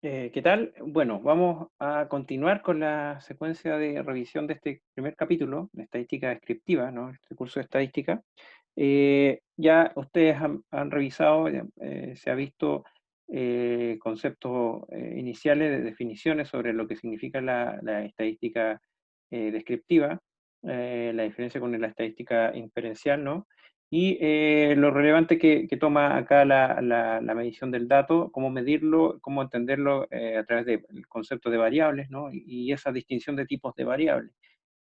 ¿Qué tal? Bueno, vamos a continuar con la secuencia de revisión de este primer capítulo de estadística descriptiva, ¿no? Este curso de estadística. Ya ustedes han revisado, ya, se ha visto conceptos iniciales de definiciones sobre lo que significa la estadística descriptiva, la diferencia con la estadística inferencial, ¿no? Y lo relevante que toma acá la medición del dato, cómo medirlo, cómo entenderlo a través del concepto de variables, ¿no? Y esa distinción de tipos de variables.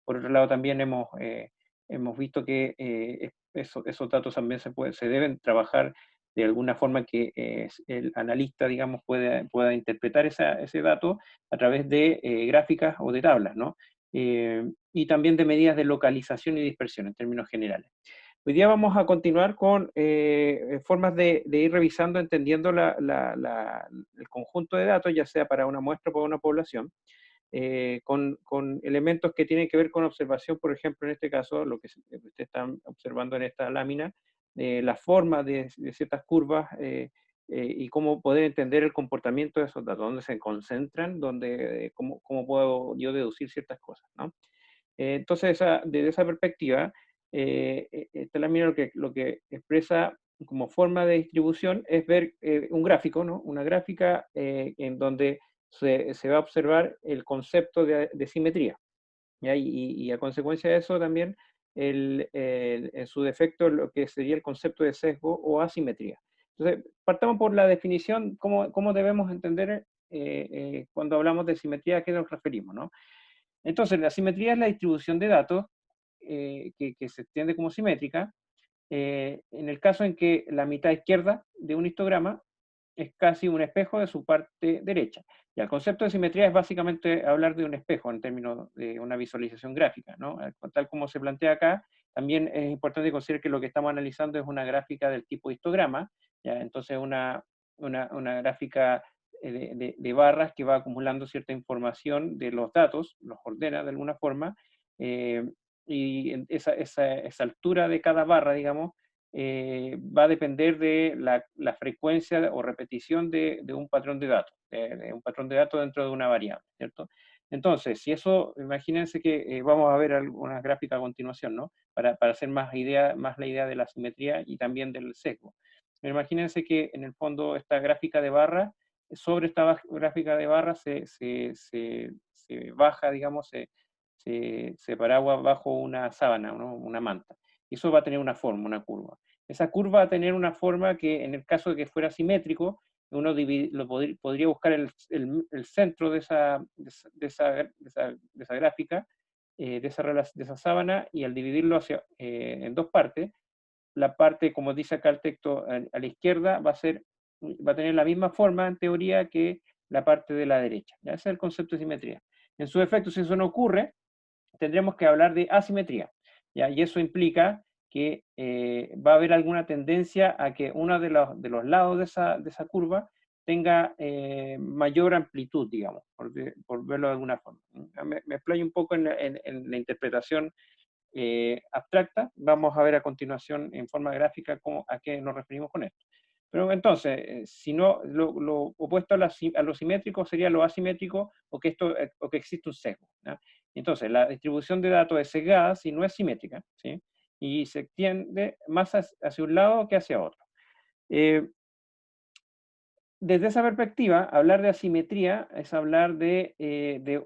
Por otro lado, también hemos visto que esos datos también se deben trabajar de alguna forma que el analista, digamos, pueda interpretar ese dato a través de gráficas o de tablas, ¿no? Y también de medidas de localización y dispersión en términos generales. Hoy día vamos a continuar con formas de ir revisando, entendiendo el conjunto de datos, ya sea para una muestra o para una población, con elementos que tienen que ver con observación, por ejemplo, en este caso, lo que ustedes están observando en esta lámina, la forma de ciertas curvas y cómo poder entender el comportamiento de esos datos, dónde se concentran, cómo puedo yo deducir ciertas cosas, ¿no? Entonces, desde esa perspectiva, esta lámina lo que expresa como forma de distribución es ver un gráfico, ¿no? Una gráfica en donde se va a observar el concepto de simetría. ¿Ya? Y a consecuencia de eso también, en su defecto, lo que sería el concepto de sesgo o asimetría. Entonces, partamos por la definición, cómo debemos entender cuando hablamos de simetría, a qué nos referimos, ¿no? Entonces, la simetría es la distribución de datos que se entiende como simétrica, en el caso en que la mitad izquierda de un histograma es casi un espejo de su parte derecha. Y el concepto de simetría es básicamente hablar de un espejo en términos de una visualización gráfica, ¿no? Tal como se plantea acá, también es importante considerar que lo que estamos analizando es una gráfica del tipo histograma, ¿ya? Entonces una gráfica de barras que va acumulando cierta información de los datos, los ordena de alguna forma, eh, y esa altura de cada barra, digamos, va a depender de la frecuencia o repetición de un patrón de datos, de un patrón de datos dentro de una variable, ¿cierto? Entonces, si eso, imagínense que vamos a ver algunas gráficas a continuación, ¿no? Para hacer más la idea de la simetría y también del sesgo. Imagínense que en el fondo esta gráfica de barras, sobre esta gráfica de barras se baja, digamos, se paragua bajo una sábana, ¿no? Una manta. Y eso va a tener una forma, una curva. Esa curva va a tener una forma que, en el caso de que fuera simétrico, uno podría buscar el centro de esa gráfica, de esa sábana, y al dividirlo en dos partes, la parte, como dice acá el texto, a la izquierda va a tener la misma forma, en teoría, que la parte de la derecha. ¿Ya? Ese es el concepto de simetría. En su efecto, si eso no ocurre, tendremos que hablar de asimetría, ¿ya? Y eso implica que va a haber alguna tendencia a que uno de los lados de esa curva tenga mayor amplitud, digamos, por verlo de alguna forma. Me explayo un poco en la interpretación abstracta. Vamos a ver a continuación en forma gráfica a qué nos referimos con esto. Pero entonces, si no, lo opuesto a lo simétrico sería lo asimétrico o que existe un sesgo, ¿ya? Entonces, la distribución de datos es sesgada si no es simétrica, ¿sí? Y se extiende más hacia un lado que hacia otro. Eh, Desde esa perspectiva, hablar de asimetría es hablar de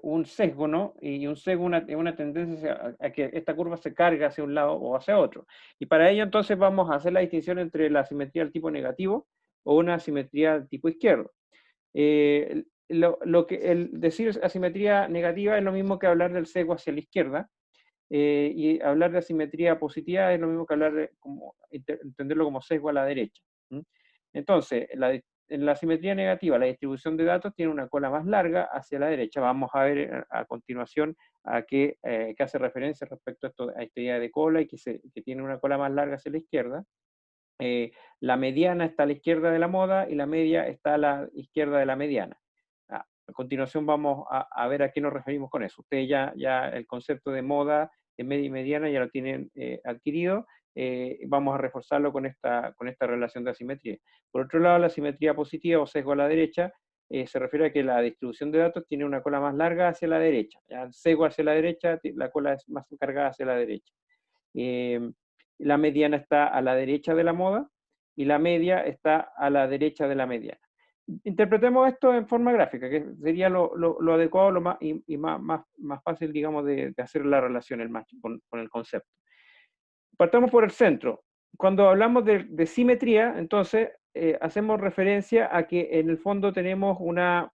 un sesgo, ¿no? Y un sesgo es una tendencia a que esta curva se cargue hacia un lado o hacia otro. Y para ello, entonces, vamos a hacer la distinción entre la asimetría del tipo negativo o una asimetría del tipo izquierdo. El decir asimetría negativa es lo mismo que hablar del sesgo hacia la izquierda, y hablar de asimetría positiva es lo mismo que entenderlo como sesgo a la derecha. ¿Mm? Entonces, en la simetría negativa, la distribución de datos tiene una cola más larga hacia la derecha. Vamos a ver a continuación a qué hace referencia respecto a esta idea de cola y que tiene una cola más larga hacia la izquierda. La mediana está a la izquierda de la moda y la media está a la izquierda de la mediana. A continuación vamos a ver a qué nos referimos con eso. Ustedes ya el concepto de moda, de media y mediana ya lo tienen adquirido. Vamos a reforzarlo con esta relación de asimetría. Por otro lado, la simetría positiva o sesgo a la derecha se refiere a que la distribución de datos tiene una cola más larga hacia la derecha. ¿Ya? El sesgo hacia la derecha, la cola es más cargada hacia la derecha. Eh, la mediana está a la derecha de la moda y la media está a la derecha de la mediana. Interpretemos esto en forma gráfica, que sería lo adecuado lo más, y más fácil, digamos, de hacer la relación el match con el concepto. Partamos por el centro. Cuando hablamos de simetría, entonces hacemos referencia a que en el fondo tenemos una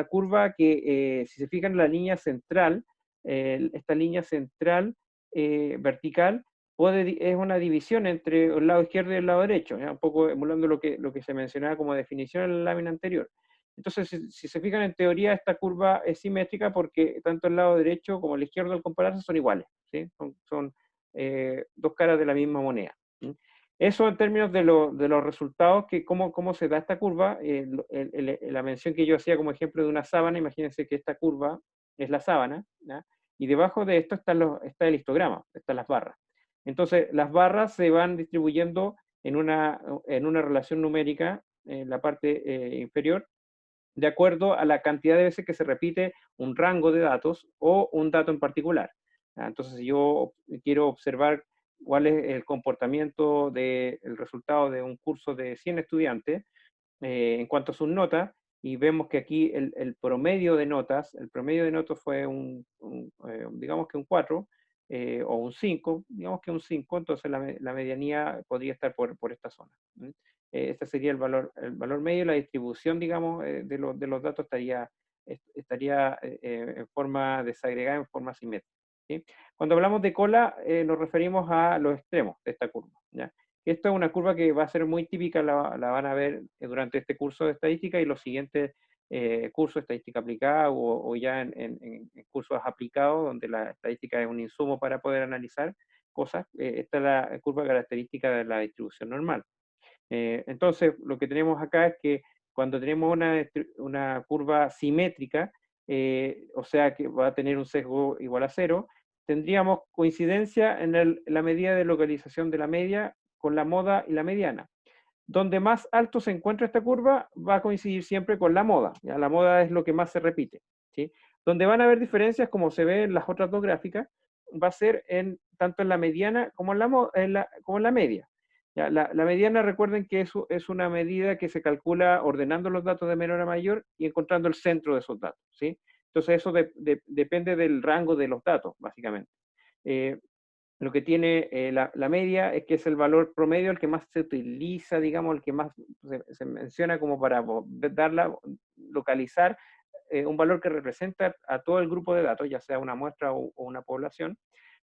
curva que, si se fijan, la línea central, esta línea central vertical, es una división entre el lado izquierdo y el lado derecho, ¿ya? Un poco emulando lo que se mencionaba como definición en la lámina anterior. Entonces, si se fijan, en teoría esta curva es simétrica porque tanto el lado derecho como el izquierdo al compararse son iguales, ¿sí? Son dos caras de la misma moneda. ¿Sí? Eso en términos de los resultados, que cómo se da esta curva, la mención que yo hacía como ejemplo de una sábana, imagínense que esta curva es la sábana, ¿ya? Y debajo de esto está el histograma, están las barras. Entonces, las barras se van distribuyendo en una relación numérica en la parte inferior, de acuerdo a la cantidad de veces que se repite un rango de datos o un dato en particular. Entonces, si yo quiero observar cuál es el comportamiento del resultado de un curso de 100 estudiantes en cuanto a sus notas, y vemos que aquí el promedio de notas, fue digamos que un 4 o un 5, digamos que un 5, entonces la medianía podría estar por esta zona. Este sería el valor medio, la distribución, digamos, de los datos estaría en forma desagregada, en forma simétrica. ¿Sí? Cuando hablamos de cola, nos referimos a los extremos de esta curva. ¿Ya? Esta es una curva que va a ser muy típica, la van a ver durante este curso de estadística y los siguientes cursos de estadística aplicada o ya en cursos aplicados, donde la estadística es un insumo para poder analizar cosas. Esta es la curva característica de la distribución normal. Entonces, lo que tenemos acá es que cuando tenemos una curva simétrica, o sea que va a tener un sesgo igual a 0, tendríamos coincidencia en la medida de localización de la media con la moda y la mediana. Donde más alto se encuentra esta curva, va a coincidir siempre con la moda. ¿Ya? La moda es lo que más se repite. ¿Sí? Donde van a haber diferencias, como se ve en las otras dos gráficas, va a ser tanto en la mediana como en la media. ¿Ya? La mediana, recuerden que es una medida que se calcula ordenando los datos de menor a mayor y encontrando el centro de esos datos. ¿Sí? Entonces eso depende del rango de los datos, básicamente. Lo que tiene la media es que es el valor promedio, el que más se utiliza, digamos, el que más se menciona como para localizar un valor que representa a todo el grupo de datos, ya sea una muestra o una población.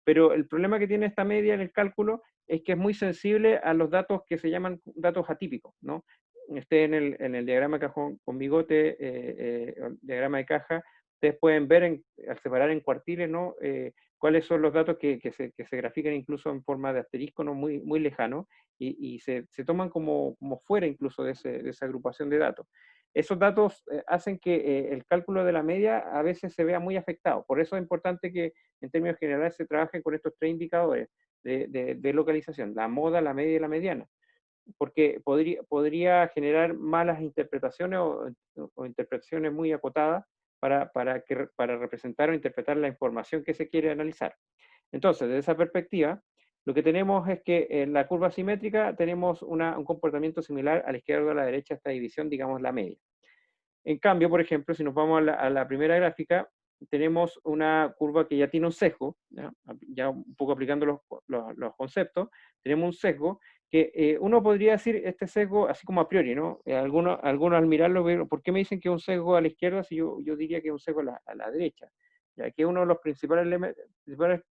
Pero el problema que tiene esta media en el cálculo es que es muy sensible a los datos que se llaman datos atípicos, ¿no? En el diagrama de cajón con bigote, el diagrama de caja, ustedes pueden ver al separar en cuartiles, ¿no? Cuáles son los datos que se grafican incluso en forma de asterisco, ¿no? Muy, muy lejano, y se toman como fuera incluso de esa agrupación de datos. Esos datos hacen que el cálculo de la media a veces se vea muy afectado. Por eso es importante que en términos generales se trabaje con estos tres indicadores de localización: la moda, la media y la mediana, porque podría generar malas interpretaciones o interpretaciones muy acotadas para representar o interpretar la información que se quiere analizar. Entonces, desde esa perspectiva, lo que tenemos es que en la curva simétrica tenemos un comportamiento similar a la izquierda o a la derecha, esta división, digamos, la media. En cambio, por ejemplo, si nos vamos a la primera gráfica, tenemos una curva que ya tiene un sesgo, ya un poco aplicando los conceptos, tenemos un sesgo que uno podría decir este sesgo así como a priori, ¿no? Algunos al mirarlo, ¿por qué me dicen que es un sesgo a la izquierda si yo diría que es un sesgo a la derecha? Ya que uno de los principales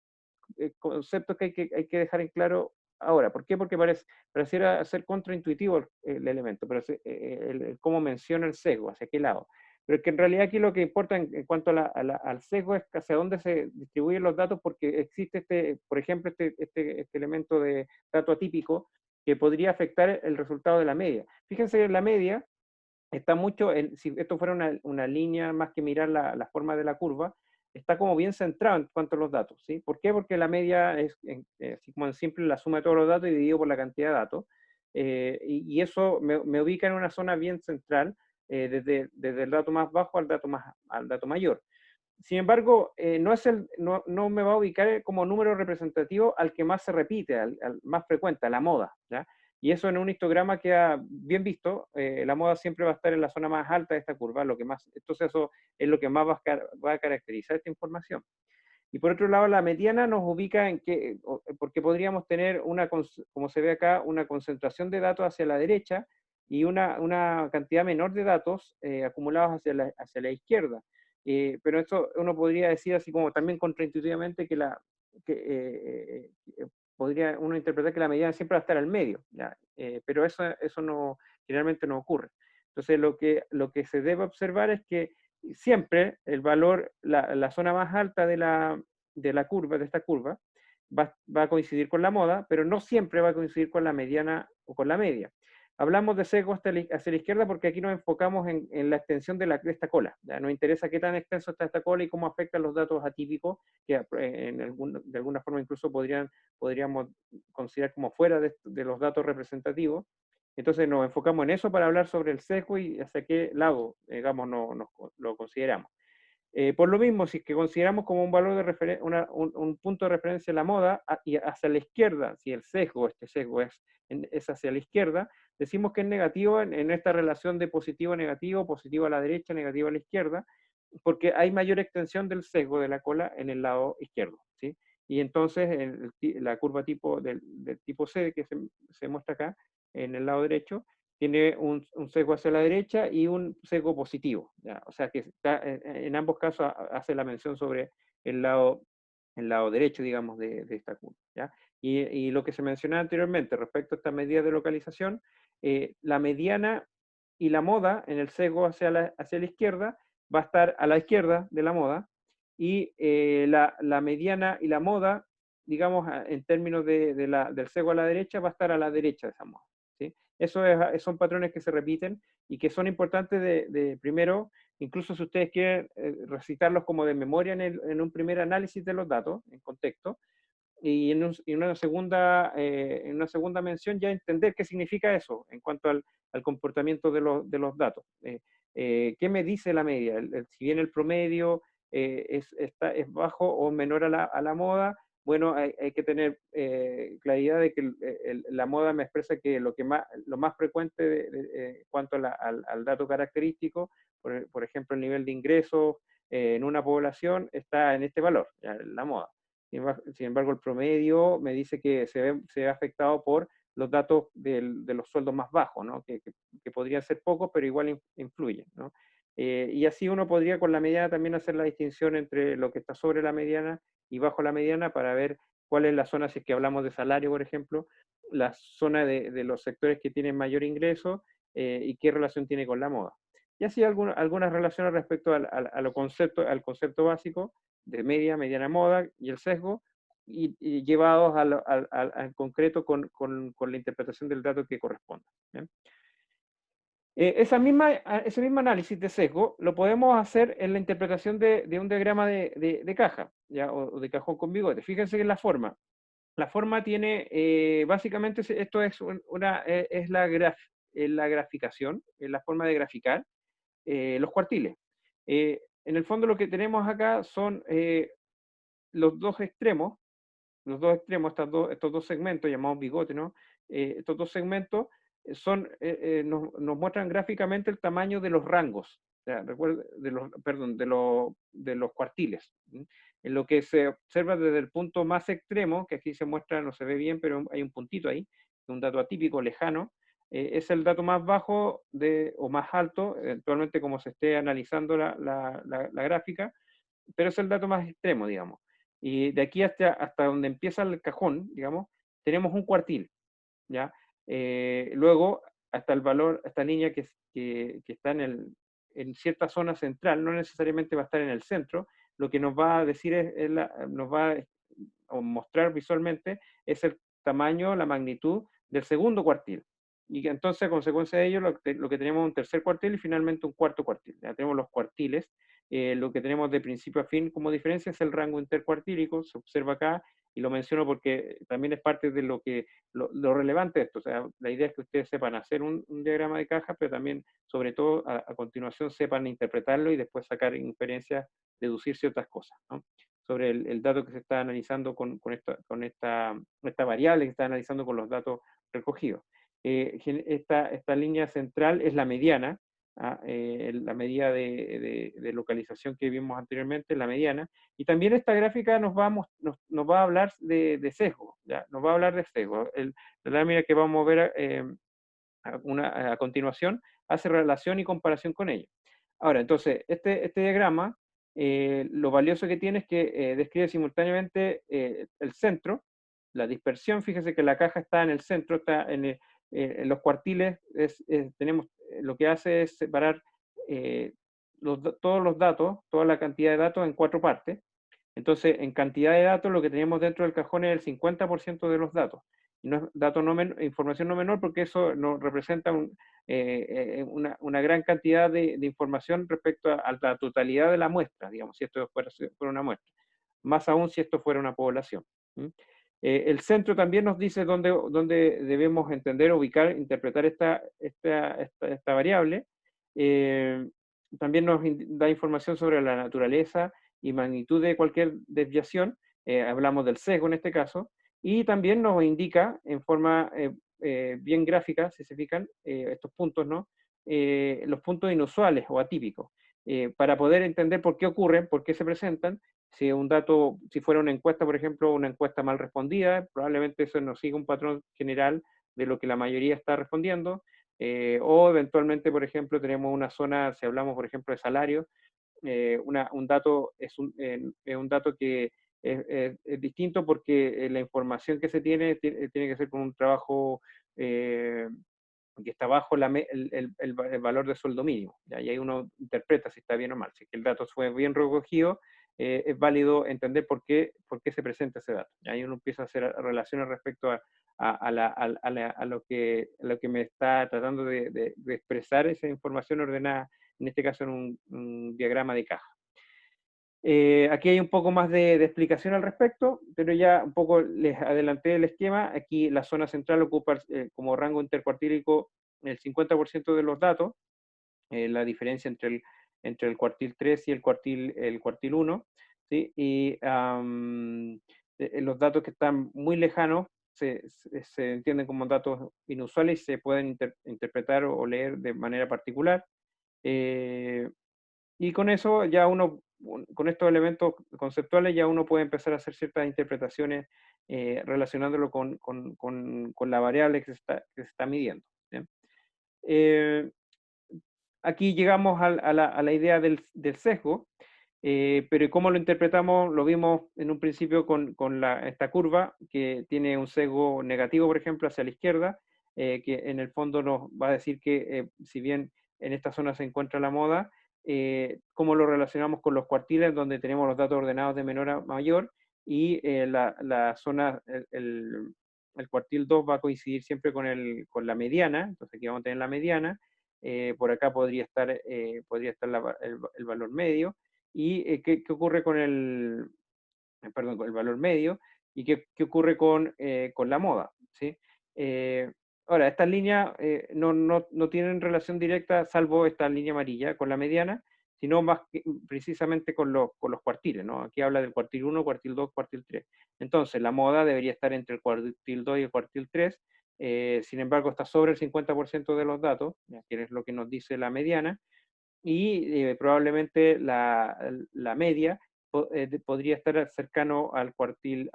conceptos que hay que dejar en claro ahora. ¿Por qué? Porque pareciera ser contraintuitivo el elemento, pero cómo menciona el sesgo, hacia qué lado. Pero que en realidad aquí lo que importa en cuanto al sesgo es hacia dónde se distribuyen los datos, porque existe por ejemplo, este elemento de dato atípico que podría afectar el resultado de la media. Fíjense en la media, está mucho, si esto fuera una línea más que mirar la forma de la curva, está como bien centrado en cuanto a los datos, ¿sí? ¿Por qué? Porque la media es, así como en simple, la suma de todos los datos y dividido por la cantidad de datos, y eso me ubica en una zona bien central, desde el dato más bajo al dato mayor. Sin embargo, no me va a ubicar como número representativo al que más se repite, al más frecuente, a la moda, ¿ya? Y eso en un histograma queda bien visto. La moda siempre va a estar en la zona más alta de esta curva, entonces eso es lo que más va a caracterizar esta información. Y por otro lado, la mediana nos ubica porque podríamos tener como se ve acá, una concentración de datos hacia la derecha y una cantidad menor de datos acumulados hacia la izquierda. Pero esto uno podría decir así como también contraintuitivamente que podría uno interpretar que la mediana siempre va a estar al medio, ¿ya? Pero eso no, generalmente no ocurre. Entonces lo que se debe observar es que siempre el valor, la zona más alta de esta curva, va a coincidir con la moda, pero no siempre va a coincidir con la mediana o con la media. Hablamos de sesgo hacia la izquierda porque aquí nos enfocamos en la extensión de esta cola. ¿Ya? Nos interesa qué tan extenso está esta cola y cómo afectan los datos atípicos, que de alguna forma incluso podríamos considerar como fuera de los datos representativos. Entonces nos enfocamos en eso para hablar sobre el sesgo y hacia qué lado, digamos, lo consideramos. Por lo mismo, si es que consideramos como un valor de un punto de referencia la moda y hacia la izquierda, si este sesgo es hacia la izquierda, decimos que es negativo en esta relación de positivo-negativo, positivo a la derecha, negativo a la izquierda, porque hay mayor extensión del sesgo de la cola en el lado izquierdo, ¿sí? Y entonces la curva del tipo C que se muestra acá, en el lado derecho, tiene un sesgo hacia la derecha y un sesgo positivo, ¿ya? O sea que en ambos casos hace la mención sobre el lado derecho, digamos, de esta curva, ¿ya? Y lo que se mencionaba anteriormente respecto a esta medida de localización, la mediana y la moda en el sesgo hacia la izquierda va a estar a la izquierda de la moda y la mediana y la moda, digamos, en términos del sesgo a la derecha, va a estar a la derecha de esa moda, ¿sí? Son patrones que se repiten y que son importantes primero, incluso si ustedes quieren recitarlos como de memoria en un primer análisis de los datos, en contexto, y en una segunda mención ya entender qué significa eso en cuanto al comportamiento de los datos. ¿Qué me dice la media? Si bien el promedio es bajo o menor a la moda, bueno, hay que tener claridad de que la moda me expresa que lo más frecuente en cuanto al dato característico, por ejemplo, el nivel de ingresos en una población está en este valor, ya, la moda. Sin embargo, el promedio me dice que se ve afectado por los datos de los sueldos más bajos, ¿no? Que podrían ser pocos, pero igual influyen, ¿no? Y así uno podría con la mediana también hacer la distinción entre lo que está sobre la mediana y bajo la mediana para ver cuál es la zona, si es que hablamos de salario, por ejemplo, la zona de los sectores que tienen mayor ingreso y qué relación tiene con la moda. Y así algunas relaciones respecto al concepto básico de mediana moda y el sesgo, y llevados al concreto con la interpretación del dato que corresponda. ¿Bien? Ese mismo análisis de sesgo lo podemos hacer en la interpretación de un diagrama de caja, ¿ya? O de cajón con bigote. Fíjense que en la forma. La forma tiene, básicamente, esto es la graficación, es la forma de graficar los cuartiles. En el fondo lo que tenemos acá son los dos extremos, estos dos segmentos llamados bigote, ¿no? Estos dos segmentos nos muestran gráficamente el tamaño de los rangos, o sea, de los cuartiles. ¿Sí? En lo que se observa desde el punto más extremo, que aquí se muestra, no se ve bien, pero hay un puntito ahí, un dato atípico, lejano, es el dato más bajo o más alto, eventualmente como se esté analizando la gráfica, pero es el dato más extremo, digamos. Y de aquí hasta donde empieza el cajón, digamos, tenemos un cuartil, ¿ya? Luego, hasta el valor, esta línea que está en cierta zona central, no necesariamente va a estar en el centro, lo que nos va a decir nos va a mostrar visualmente es el tamaño, la magnitud del segundo cuartil. Y entonces, a consecuencia de ello, lo que tenemos es un tercer cuartil y finalmente un cuarto cuartil. Ya tenemos los cuartiles lo que tenemos de principio a fin como diferencia es el rango intercuartílico, se observa acá, y lo menciono porque también es parte de lo relevante de esto. O sea, la idea es que ustedes sepan hacer un diagrama de caja, pero también, sobre todo, a continuación sepan interpretarlo y después sacar inferencias, deducir ciertas cosas, ¿no? Sobre el dato que se está analizando esta variable que se está analizando con los datos recogidos. Esta línea central es la mediana, la medida de localización que vimos anteriormente, la mediana, y también esta gráfica nos va a hablar de sesgo, ¿ya? Nos va a hablar de sesgo. La lámina que vamos a ver a continuación hace relación y comparación con ella. Ahora, entonces, este diagrama, lo valioso que tiene es que describe simultáneamente el centro, la dispersión. Fíjese que la caja está en el centro, está en los cuartiles, tenemos, lo que hace es separar todos los datos, toda la cantidad de datos en 4 partes. Entonces, en cantidad de datos, lo que tenemos dentro del cajón es el 50% de los datos. Y no es información no menor, porque eso nos representa una gran cantidad de información respecto a la totalidad de la muestra, digamos, si esto fuera una muestra. Más aún si esto fuera una población. El centro también nos dice dónde debemos entender, ubicar, interpretar esta variable. También nos da información sobre la naturaleza y magnitud de cualquier desviación, hablamos del sesgo en este caso, y también nos indica en forma bien gráfica, si se fijan, estos puntos, ¿no? Los puntos inusuales o atípicos, para poder entender por qué ocurren, por qué se presentan. Si un dato, si fuera una encuesta, por ejemplo, una encuesta mal respondida, probablemente eso nos siga un patrón general de lo que la mayoría está respondiendo, o eventualmente, por ejemplo, tenemos una zona, si hablamos, por ejemplo, de salario, un dato es un dato que es distinto porque la información que se tiene que ser con un trabajo que está bajo el valor de sueldo mínimo. ¿Ya? Y ahí uno interpreta si está bien o mal. Si el dato fue bien recogido, es válido entender por qué se presenta ese dato. Y ahí uno empieza a hacer relaciones respecto a lo que me está tratando de expresar esa información ordenada, en este caso en un diagrama de caja. Aquí hay un poco más de explicación al respecto, pero ya un poco les adelanté el esquema. Aquí la zona central ocupa como rango intercuartílico el 50% de los datos, la diferencia entre el cuartil 3 y el cuartil 1, ¿sí? Y los datos que están muy lejanos se entienden como datos inusuales y se pueden interpretar o leer de manera particular. Y con eso ya con estos elementos conceptuales ya uno puede empezar a hacer ciertas interpretaciones relacionándolo con la variable que se está midiendo. ¿Bien? Eh, Aquí llegamos a la idea del sesgo, pero cómo lo interpretamos lo vimos en un principio con esta curva que tiene un sesgo negativo, por ejemplo, hacia la izquierda, que en el fondo nos va a decir que si bien en esta zona se encuentra la moda, cómo lo relacionamos con los cuartiles donde tenemos los datos ordenados de menor a mayor, y la zona, el cuartil 2 va a coincidir siempre con la mediana. Entonces aquí vamos a tener la mediana. Por acá podría estar el valor medio. ¿Y qué ocurre perdón, con el valor medio? ¿Y qué ocurre con la moda? ¿Sí? Eh, Ahora, estas líneas no tienen relación directa, salvo esta línea amarilla, con la mediana, sino más precisamente con los cuartiles, ¿no? Aquí habla del cuartil 1, cuartil 2, cuartil 3. Entonces, la moda debería estar entre el cuartil 2 y el cuartil 3. Sin embargo, está sobre el 50% de los datos, que es lo que nos dice la mediana, y probablemente la media podría estar cercano al cuartil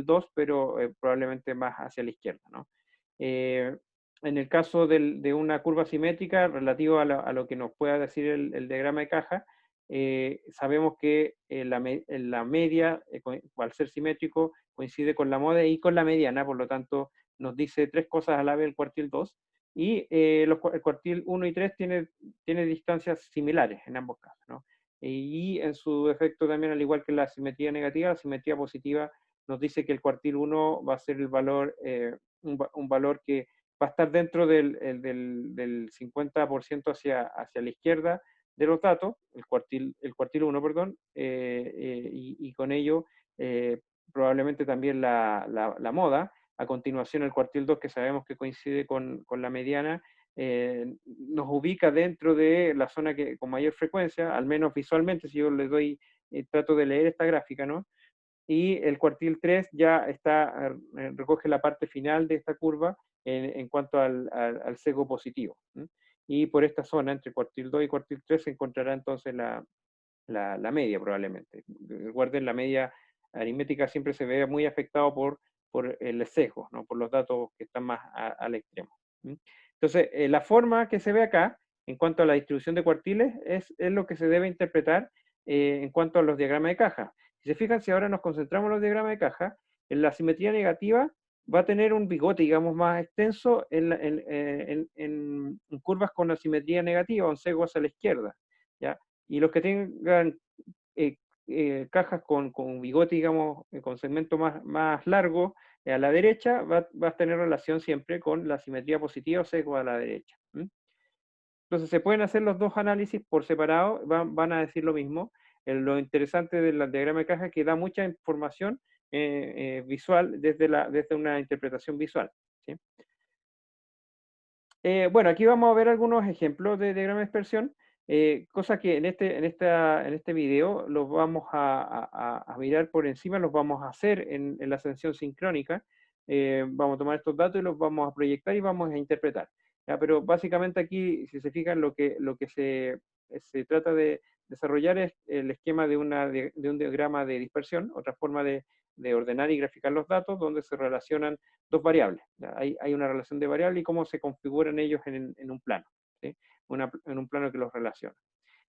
2, pero probablemente más hacia la izquierda, ¿no? Eh, en el caso de una curva simétrica, relativo a lo que nos pueda decir el diagrama de caja, sabemos que la media, al ser simétrico, coincide con la moda y con la mediana, por lo tanto, nos dice tres cosas a la vez el cuartil 2, y el cuartil 1 y 3 tiene distancias similares en ambos casos, ¿no? Y en su efecto también, al igual que la simetría negativa, la simetría positiva nos dice que el cuartil 1 va a ser el valor, un valor que va a estar dentro del 50% hacia la izquierda, de los datos, el cuartil 1, perdón, y con ello probablemente también la moda. A continuación, el cuartil 2, que sabemos que coincide con la mediana, nos ubica dentro de la zona que, con mayor frecuencia, al menos visualmente, si yo le doy, trato de leer esta gráfica, ¿no? Y el cuartil 3 ya está, recoge la parte final de esta curva en cuanto al sesgo positivo. ¿Mm? Y por esta zona, entre cuartil 2 y cuartil 3, se encontrará entonces la media probablemente. Recuerden, la media aritmética siempre se ve muy afectado por el sesgo, ¿no? Por los datos que están más al extremo. ¿Mm? Entonces, la forma que se ve acá, en cuanto a la distribución de cuartiles, es lo que se debe interpretar en cuanto a los diagramas de caja. Si se fijan, si ahora nos concentramos en los diagramas de caja, en la simetría negativa va a tener un bigote, digamos, más extenso en curvas con la simetría negativa, un sesgo hacia la izquierda, ¿ya? Y los que tengan eh, cajas con bigote, digamos, con segmento más largo a la derecha, va a tener relación siempre con la simetría positiva o sesgo a la derecha. ¿Mm? Entonces se pueden hacer los dos análisis por separado, van a decir lo mismo. Lo interesante del diagrama de caja es que da mucha información visual desde una interpretación visual. ¿Sí? Bueno, aquí vamos a ver algunos ejemplos de diagrama de dispersión, cosa que en este video los vamos a mirar por encima, los vamos a hacer en la ascensión sincrónica. Vamos a tomar estos datos y los vamos a proyectar y vamos a interpretar. ¿Ya? Pero básicamente aquí, si se fijan, lo que se trata de desarrollar es el esquema de un diagrama de dispersión, otra forma de ordenar y graficar los datos, donde se relacionan dos variables. Hay una relación de variables y cómo se configuran ellos en un plano, ¿sí? En un plano que los relaciona.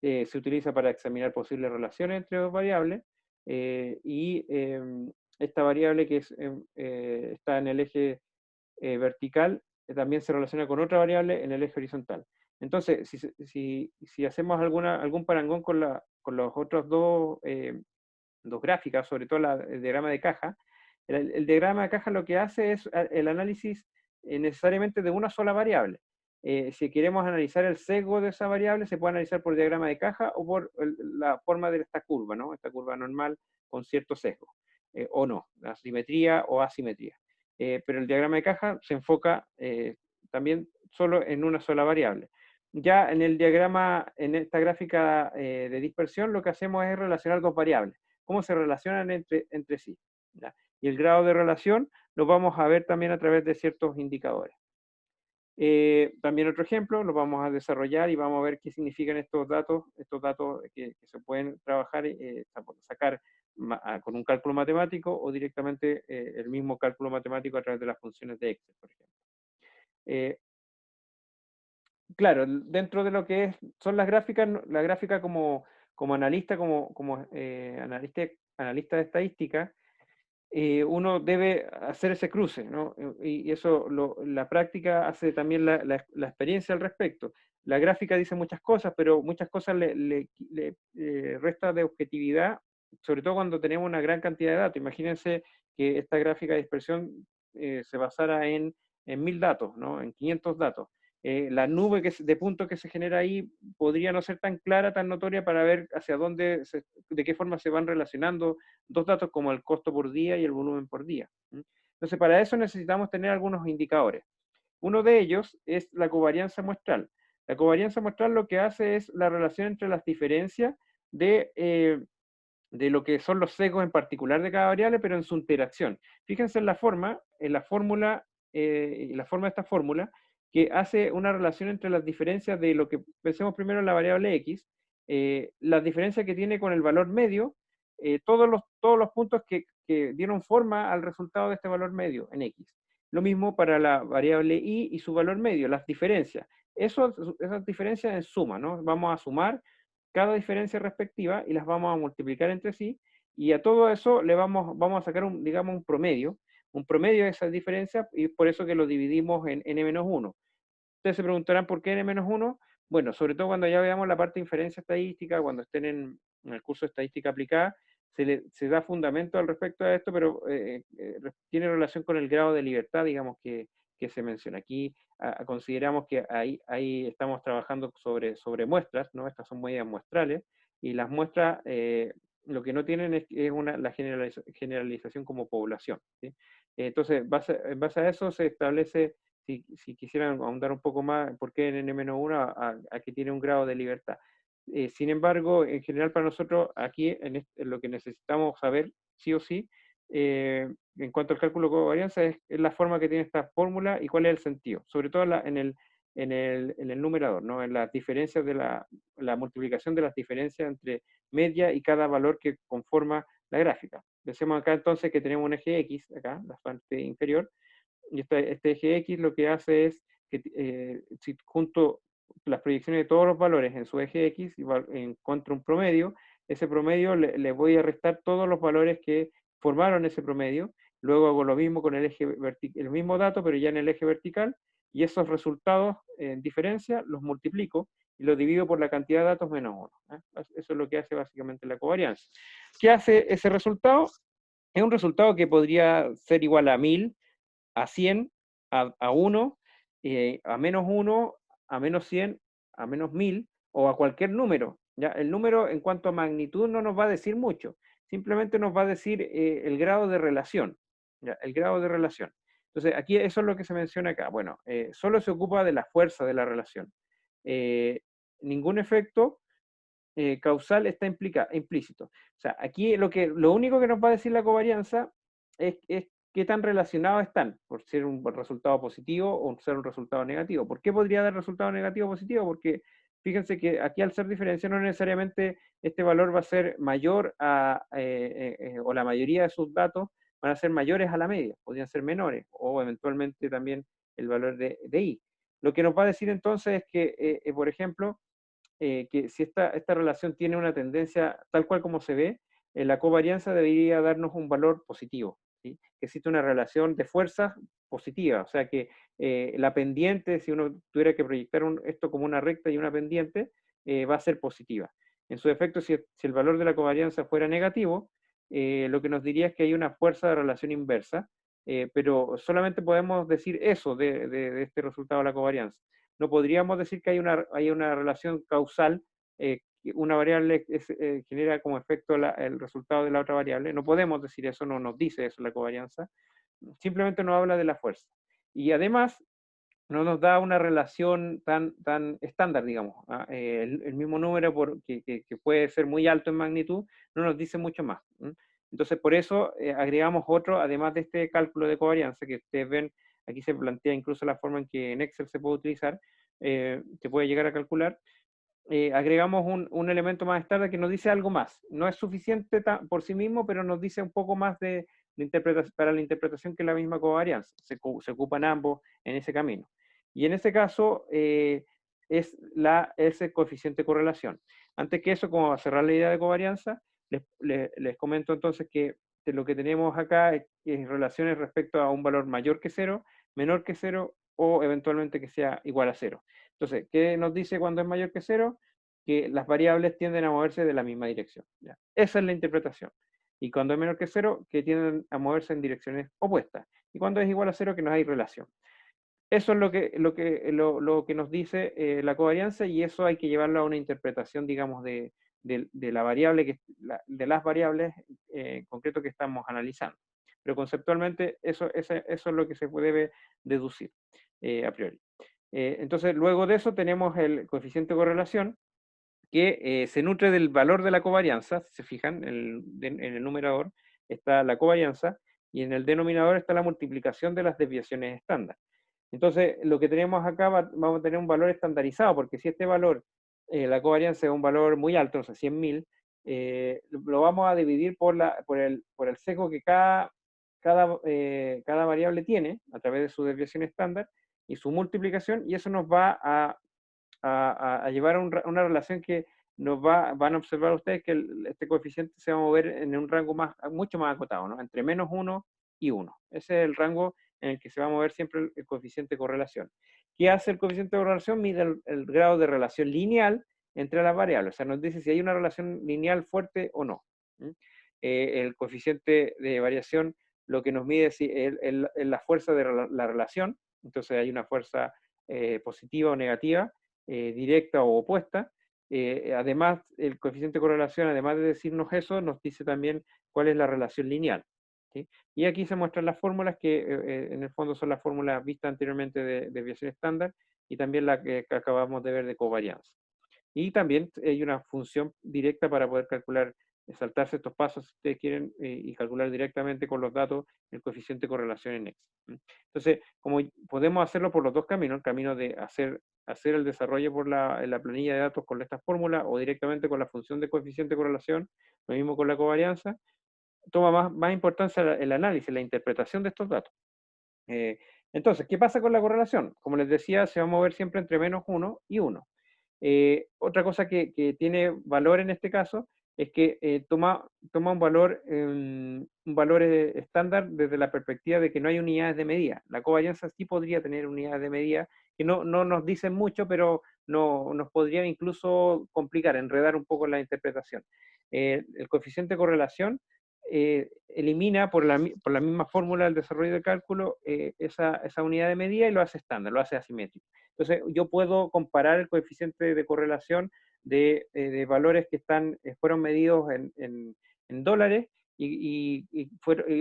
Se utiliza para examinar posibles relaciones entre dos variables y esta variable que está en el eje vertical también se relaciona con otra variable en el eje horizontal. Entonces, si hacemos algún parangón con los otros dos gráficas, sobre todo el diagrama de caja. El diagrama de caja lo que hace es el análisis necesariamente de una sola variable. Si queremos analizar el sesgo de esa variable, se puede analizar por diagrama de caja o por la forma de esta curva, ¿no? Esta curva normal con cierto sesgo, o no, la simetría o asimetría. Pero el diagrama de caja se enfoca también solo en una sola variable. Ya en el diagrama, en esta gráfica de dispersión, lo que hacemos es relacionar dos variables, cómo se relacionan entre sí. ¿Ya? Y el grado de relación lo vamos a ver también a través de ciertos indicadores. También otro ejemplo, lo vamos a desarrollar y vamos a ver qué significan estos datos que se pueden trabajar, sacar con un cálculo matemático o directamente el mismo cálculo matemático a través de las funciones de Excel, por ejemplo. Eh, claro, dentro de lo que son las gráficas, la gráfica como analista, analista de estadística, uno debe hacer ese cruce, ¿no? Y eso, la práctica hace también la experiencia al respecto. La gráfica dice muchas cosas, pero muchas cosas le resta de objetividad, sobre todo cuando tenemos una gran cantidad de datos. Imagínense que esta gráfica de dispersión se basara en 1000 datos, ¿no? En 500 datos. La nube de puntos que se genera ahí podría no ser tan clara, tan notoria para ver hacia dónde, de qué forma se van relacionando dos datos como el costo por día y el volumen por día. Entonces, para eso necesitamos tener algunos indicadores. Uno de ellos es la covarianza muestral. La covarianza muestral lo que hace es la relación entre las diferencias de lo que son los sesgos en particular de cada variable, pero en su interacción. Fíjense en la forma, en la fórmula, la forma de esta fórmula, que hace una relación entre las diferencias de lo que pensemos primero en la variable x, las diferencias que tiene con el valor medio, todos los puntos que dieron forma al resultado de este valor medio en x. Lo mismo para la variable y su valor medio, las diferencias. Esas diferencias en suma, ¿no? Vamos a sumar cada diferencia respectiva y las vamos a multiplicar entre sí, y a todo eso vamos a sacar digamos, un promedio de esas diferencias, y por eso que lo dividimos en n-1. Ustedes se preguntarán por qué n-1. Bueno, sobre todo cuando ya veamos la parte de inferencia estadística, cuando estén en el curso de estadística aplicada, se da fundamento al respecto de esto, pero tiene relación con el grado de libertad, digamos, que se menciona. Aquí consideramos que ahí estamos trabajando sobre muestras, ¿no? Estas son medidas muestrales, y las muestras lo que no tienen es la generalización como población, ¿sí? Entonces, en base a eso se establece, si quisieran ahondar un poco más, por qué en N-1 a que tiene un grado de libertad. Sin embargo, en general para nosotros, aquí en lo que necesitamos saber, sí o sí, en cuanto al cálculo de covarianza, es la forma que tiene esta fórmula y cuál es el sentido, sobre todo en el numerador, ¿no? En las diferencias de la multiplicación de las diferencias entre media y cada valor que conforma la gráfica. Pensemos acá entonces que tenemos un eje X, acá, la parte inferior, y este eje X lo que hace es que si junto las proyecciones de todos los valores en su eje X y encuentro un promedio, ese promedio le voy a restar todos los valores que formaron ese promedio, luego hago lo mismo con el eje vertical, el mismo dato, pero ya en el eje vertical, y esos resultados en diferencia los multiplico y los divido por la cantidad de datos menos 1. Eso es lo que hace básicamente la covarianza. ¿Qué hace ese resultado? Es un resultado que podría ser igual a 1000, a 100, a 1, a -1, a -100, a -1000 o a cualquier número. ¿Ya? El número en cuanto a magnitud no nos va a decir mucho, simplemente nos va a decir el grado de relación. ¿Ya? El grado de relación. Entonces, aquí eso es lo que se menciona acá. Bueno, solo se ocupa de la fuerza de la relación. Eh, Ningún efecto causal está implícito. O sea, aquí lo único que nos va a decir la covarianza es qué tan relacionados están, por ser un resultado positivo o ser un resultado negativo. ¿Por qué podría dar resultado negativo o positivo? Porque fíjense que aquí al ser diferencia no necesariamente este valor va a ser mayor o la mayoría de sus datos van a ser mayores a la media, podrían ser menores, o eventualmente también el valor de I. Lo que nos va a decir entonces es que, por ejemplo, que si esta relación tiene una tendencia tal cual como se ve, la covarianza debería darnos un valor positivo, ¿sí? Que existe una relación de fuerzas positiva, o sea que la pendiente, si uno tuviera que proyectar esto como una recta y una pendiente, va a ser positiva. En su efecto, si el valor de la covarianza fuera negativo, lo que nos diría es que hay una fuerza de relación inversa, pero solamente podemos decir eso de este resultado de la covarianza. No podríamos decir que hay una relación causal, que una variable genera como efecto el resultado de la otra variable. No podemos decir eso, no nos dice eso la covarianza. Simplemente nos habla de la fuerza. Y además, no nos da una relación tan estándar, digamos. El mismo número que puede ser muy alto en magnitud no nos dice mucho más. Entonces, por eso agregamos otro, además de este cálculo de covarianza, que ustedes ven, aquí se plantea incluso la forma en que en Excel se puede utilizar, se puede llegar a calcular. Agregamos un elemento más estándar que nos dice algo más. No es suficiente por sí mismo, pero nos dice un poco más para la interpretación que la misma covarianza. Se ocupan ambos en ese camino. Y en ese caso es ese coeficiente de correlación. Antes que eso, como a cerrar la idea de covarianza, les comento entonces que lo que tenemos acá es relaciones respecto a un valor mayor que 0, menor que 0 o eventualmente que sea igual a 0. Entonces, ¿qué nos dice cuando es mayor que 0? Que las variables tienden a moverse de la misma dirección. ¿Ya? Esa es la interpretación. Y cuando es menor que 0, que tienden a moverse en direcciones opuestas. Y cuando es igual a 0, que no hay relación. Eso es lo que nos dice la covarianza, y eso hay que llevarlo a una interpretación, digamos, de la variable, de las variables en concreto que estamos analizando. Pero conceptualmente eso es lo que se debe deducir a priori. Entonces, luego de eso tenemos el coeficiente de correlación, que se nutre del valor de la covarianza. Si se fijan, en el numerador está la covarianza, y en el denominador está la multiplicación de las desviaciones estándar. Entonces, lo que tenemos acá vamos a tener un valor estandarizado, porque si este valor, la covarianza es un valor muy alto, o sea, 100.000, lo vamos a dividir por el sesgo que cada variable tiene a través de su desviación estándar y su multiplicación, y eso nos va a llevar a una relación que van a observar ustedes que este coeficiente se va a mover en un rango mucho más acotado, ¿no? Entre -1 y 1. Ese es el rango en el que se va a mover siempre el coeficiente de correlación. ¿Qué hace el coeficiente de correlación? Mide el grado de relación lineal entre las variables. O sea, nos dice si hay una relación lineal fuerte o no. El coeficiente de variación lo que nos mide es la fuerza de la relación, entonces hay una fuerza positiva o negativa, directa o opuesta. Además, el coeficiente de correlación, además de decirnos eso, nos dice también cuál es la relación lineal. ¿Sí? Y aquí se muestran las fórmulas que en el fondo son las fórmulas vistas anteriormente de desviación estándar y también la que acabamos de ver de covarianza. Y también hay una función directa para poder calcular, saltarse estos pasos si ustedes quieren, y calcular directamente con los datos el coeficiente de correlación en X. Entonces, como podemos hacerlo por los dos caminos, el camino de hacer el desarrollo en la planilla de datos con esta fórmula o directamente con la función de coeficiente de correlación, lo mismo con la covarianza, toma más importancia el análisis, la interpretación de estos datos. Entonces, ¿qué pasa con la correlación? Como les decía, se va a mover siempre entre -1 y 1. Otra cosa que tiene valor en este caso es que toma un valor estándar desde la perspectiva de que no hay unidades de medida. La covarianza sí podría tener unidades de medida que no nos dicen mucho, pero nos podrían incluso complicar, enredar un poco la interpretación. El coeficiente de correlación elimina por la misma fórmula del desarrollo de cálculo esa unidad de medida y lo hace estándar, lo hace asimétrico. Entonces, yo puedo comparar el coeficiente de correlación de valores que fueron medidos en dólares y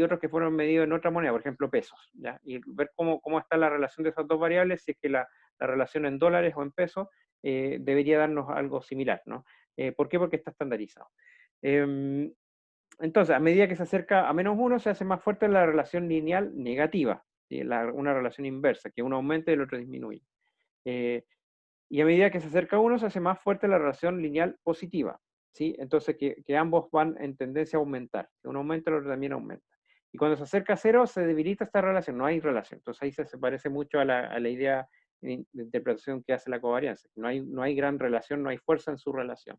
otros que fueron medidos en otra moneda, por ejemplo, pesos, ¿ya? Y ver cómo está la relación de esas dos variables, si es que la relación en dólares o en pesos debería darnos algo similar, ¿no? ¿Por qué? Porque está estandarizado. Entonces, a medida que se acerca a -1, se hace más fuerte la relación lineal negativa, ¿sí? Una relación inversa, que uno aumenta y el otro disminuye. Y a medida que se acerca a 1, se hace más fuerte la relación lineal positiva, ¿sí? Entonces, que ambos van en tendencia a aumentar. Si uno aumenta, el otro también aumenta. Y cuando se acerca a 0, se debilita esta relación, no hay relación. Entonces, ahí se parece mucho a la idea de interpretación que hace la covarianza. No hay gran relación, no hay fuerza en su relación.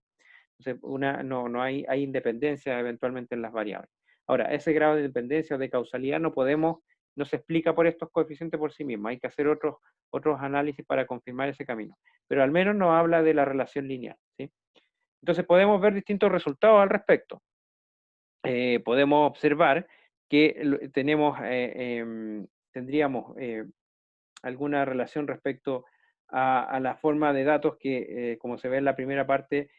Entonces, hay independencia eventualmente en las variables. Ahora, ese grado de dependencia o de causalidad no se explica por estos coeficientes por sí mismos. Hay que hacer otros análisis para confirmar ese camino. Pero al menos nos habla de la relación lineal, ¿sí? Entonces podemos ver distintos resultados al respecto. Podemos observar que tendríamos alguna relación respecto a la forma de datos que, como se ve en la primera parte,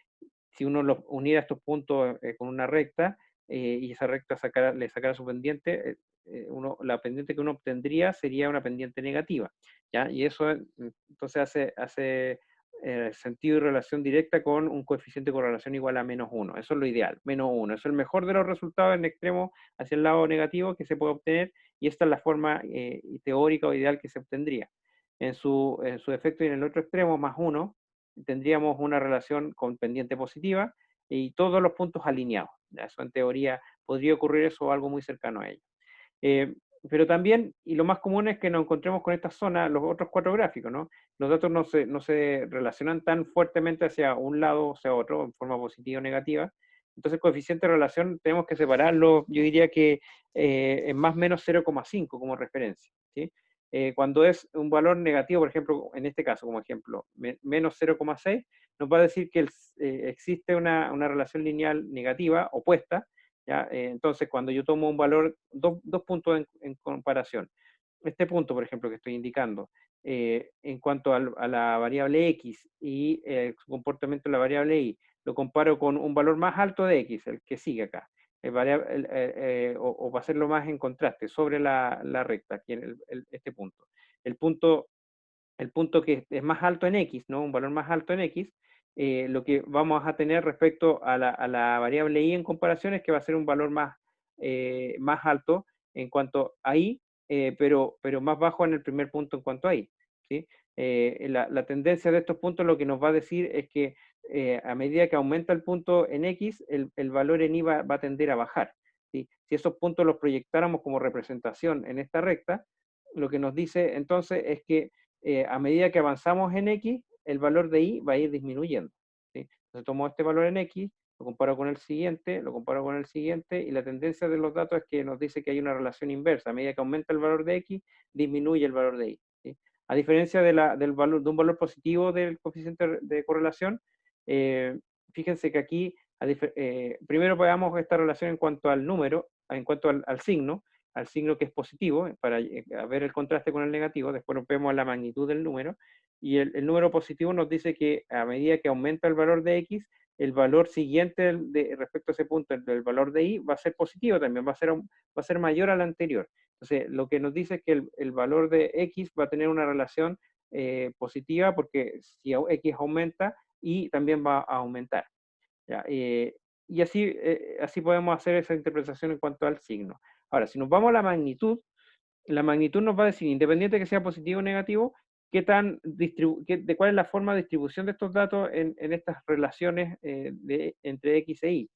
si uno uniera estos puntos con una recta y esa recta le sacara su pendiente, la pendiente que uno obtendría sería una pendiente negativa, ¿ya? Y eso entonces hace sentido y relación directa con un coeficiente de correlación igual a -1. Eso es lo ideal, -1. Eso es el mejor de los resultados en extremo hacia el lado negativo que se puede obtener y esta es la forma teórica o ideal que se obtendría. En su efecto y en el otro extremo, +1, tendríamos una relación con pendiente positiva y todos los puntos alineados. ¿Ya? Eso en teoría podría ocurrir eso o algo muy cercano a ello. Eh, pero también, y lo más común es que nos encontremos con esta zona, los otros cuatro gráficos, ¿no? Los datos no se relacionan tan fuertemente hacia un lado o hacia otro, en forma positiva o negativa. Entonces, el coeficiente de relación tenemos que separarlo, yo diría que en más o menos 0,5 como referencia, ¿sí? Cuando es un valor negativo, por ejemplo, en este caso, como ejemplo, menos 0,6, nos va a decir que existe una relación lineal negativa, opuesta, ¿ya? Entonces, cuando yo tomo un valor, dos puntos en comparación. Este punto, por ejemplo, que estoy indicando, en cuanto a la variable X y su comportamiento de la variable Y, lo comparo con un valor más alto de X, el que sigue acá, o para hacerlo más en contraste, sobre la recta, aquí en este punto. El punto el punto que es más alto en X, ¿no? Un valor más alto en X, lo que vamos a tener respecto a la variable Y en comparación es que va a ser un valor más alto en cuanto a Y, pero más bajo en el primer punto en cuanto a Y, ¿sí? La tendencia de estos puntos lo que nos va a decir es que a medida que aumenta el punto en X, el valor en Y va a tender a bajar, ¿sí? Si esos puntos los proyectáramos como representación en esta recta, lo que nos dice entonces es que a medida que avanzamos en X, el valor de Y va a ir disminuyendo, ¿sí? Entonces tomo este valor en X, lo comparo con el siguiente, lo comparo con el siguiente, y la tendencia de los datos es que nos dice que hay una relación inversa. A medida que aumenta el valor de X, disminuye el valor de Y, ¿sí? A diferencia de un valor positivo del coeficiente de correlación, eh, fíjense que aquí, primero veamos esta relación en cuanto al número, en cuanto al signo. al signo que es positivo, para ver el contraste con el negativo, después vemos la magnitud del número, y el número positivo nos dice que a medida que aumenta el valor de x, el valor siguiente respecto a ese punto, el valor de y, va a ser positivo también, va a ser mayor al anterior. Entonces, lo que nos dice es que el valor de x va a tener una relación positiva, porque si x aumenta, y también va a aumentar. ¿Ya? Y así podemos hacer esa interpretación en cuanto al signo. Ahora, si nos vamos a la magnitud nos va a decir, independiente de que sea positivo o negativo, de cuál es la forma de distribución de estos datos en estas relaciones entre X e Y.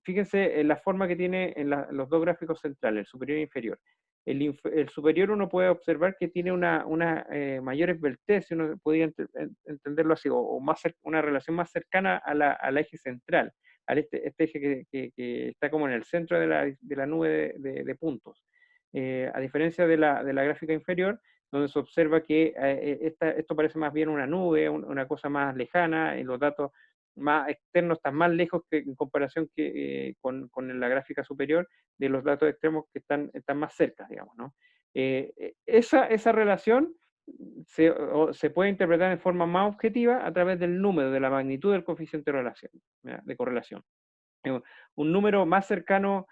Fíjense en la forma que tiene en los dos gráficos centrales, el superior e inferior. El superior uno puede observar que tiene una mayor esbeltez, uno podría entenderlo así, o una relación más cercana al eje central, este eje que está como en el centro de la nube de puntos. A diferencia de la gráfica inferior, donde se observa que esto parece más bien una nube, una cosa más lejana, y los datos más externos están más lejos en comparación con la gráfica superior, de los datos extremos que están más cerca, digamos, ¿no? Esa relación se puede interpretar en forma más objetiva a través del número, de la magnitud del coeficiente de correlación. Un número más cercano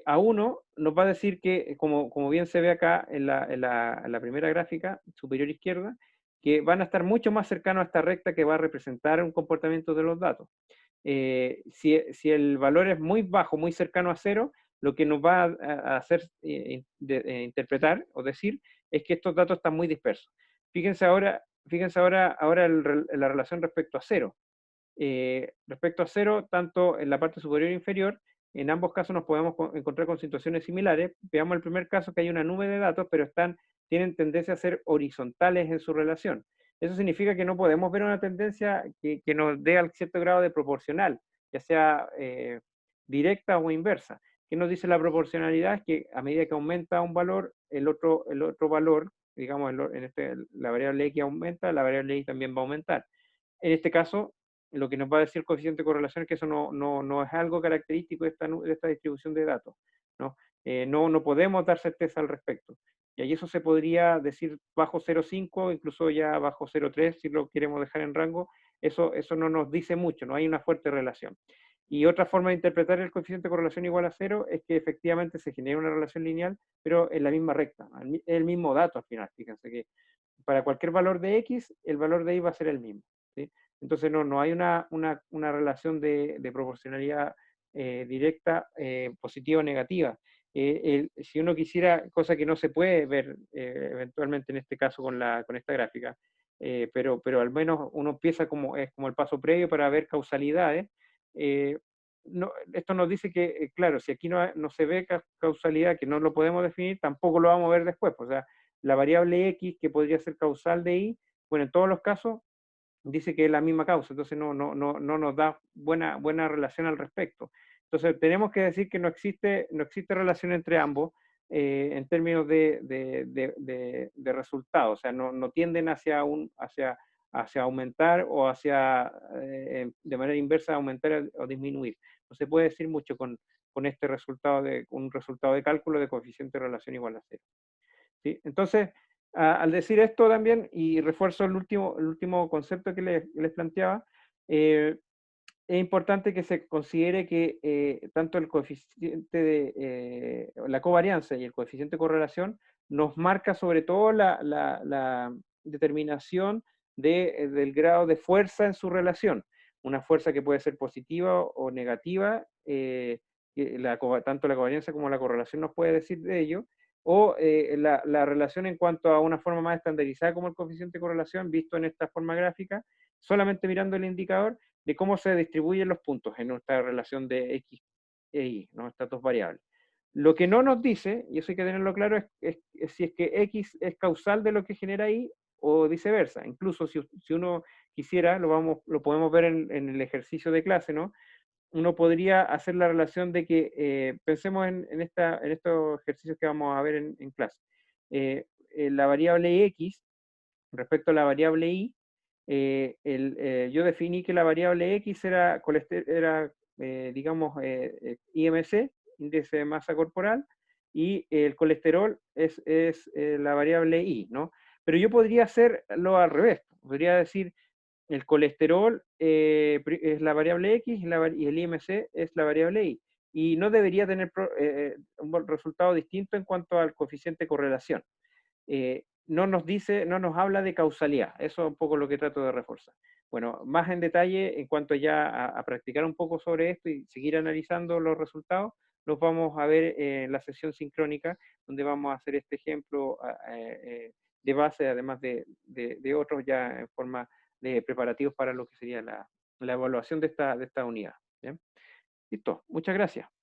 a 1 nos va a decir que, como bien se ve acá en la primera gráfica superior izquierda, que van a estar mucho más cercanos a esta recta que va a representar un comportamiento de los datos. Si el valor es muy bajo, muy cercano a 0, lo que nos va a hacer interpretar o decir es que estos datos están muy dispersos. Fíjense ahora la relación respecto a 0. Respecto a 0, tanto en la parte superior e inferior, en ambos casos nos podemos encontrar con situaciones similares. Veamos el primer caso, que hay una nube de datos, pero tienen tendencia a ser horizontales en su relación. Eso significa que no podemos ver una tendencia que nos dé al cierto grado de proporcional, ya sea directa o inversa. ¿Qué nos dice la proporcionalidad? Es que a medida que aumenta un valor, el otro valor, digamos, la variable x aumenta, la variable y también va a aumentar. En este caso, lo que nos va a decir el coeficiente de correlación es que eso no es algo característico de esta distribución de datos, ¿no? No podemos dar certeza al respecto. Y ahí eso se podría decir bajo 0,5, incluso ya bajo 0,3, si lo queremos dejar en rango. Eso no nos dice mucho, no hay una fuerte relación. Y otra forma de interpretar el coeficiente de correlación igual a 0 es que efectivamente se genera una relación lineal, pero en la misma recta, el mismo dato al final. Fíjense que para cualquier valor de x, el valor de y va a ser el mismo, ¿sí? Entonces no hay una relación de proporcionalidad directa, positiva o negativa. Si uno quisiera, cosa que no se puede ver eventualmente en este caso con esta gráfica, pero al menos uno empieza es como el paso previo para ver causalidades. Esto nos dice que, claro, si aquí no se ve causalidad, que no lo podemos definir, tampoco lo vamos a ver después. O sea, la variable x, que podría ser causal de y, bueno, en todos los casos dice que es la misma causa, entonces no nos da buena relación al respecto. Entonces tenemos que decir que no existe relación entre ambos en términos de resultados, o sea, no tienden hacia aumentar o de manera inversa, aumentar o disminuir. No se puede decir mucho con este resultado un resultado de cálculo de coeficiente de relación igual a 0. ¿Sí? Entonces, al decir esto también, y refuerzo el último concepto que les planteaba, es importante que se considere que tanto el coeficiente la covarianza y el coeficiente de correlación nos marca sobre todo la determinación del grado de fuerza en su relación. Una fuerza que puede ser positiva o negativa, tanto la covarianza como la correlación nos puede decir de ello, o la relación en cuanto a una forma más estandarizada como el coeficiente de correlación, visto en esta forma gráfica, solamente mirando el indicador de cómo se distribuyen los puntos en nuestra relación de x e y, ¿no? Estas dos variables. Lo que no nos dice, y eso hay que tenerlo claro, es si es que x es causal de lo que genera y, o viceversa. Incluso si uno quisiera, lo podemos ver en el ejercicio de clase, ¿no? Uno podría hacer la relación de que, pensemos en estos ejercicios que vamos a ver en clase. La variable x respecto a la variable y, yo definí que la variable x era digamos, IMC, índice de masa corporal, y el colesterol es la variable I, ¿no? Pero yo podría hacerlo al revés. Podría decir, el colesterol es la variable X y el IMC es la variable Y. Y no debería tener un resultado distinto en cuanto al coeficiente de correlación. No nos dice, no nos habla de causalidad. Eso es un poco lo que trato de reforzar. Bueno, más en detalle, en cuanto ya a practicar un poco sobre esto y seguir analizando los resultados, los vamos a ver en la sesión sincrónica, donde vamos a hacer este ejemplo de base, además de otros ya en forma de preparativos para lo que sería la evaluación de esta unidad. ¿Bien? Listo, muchas gracias.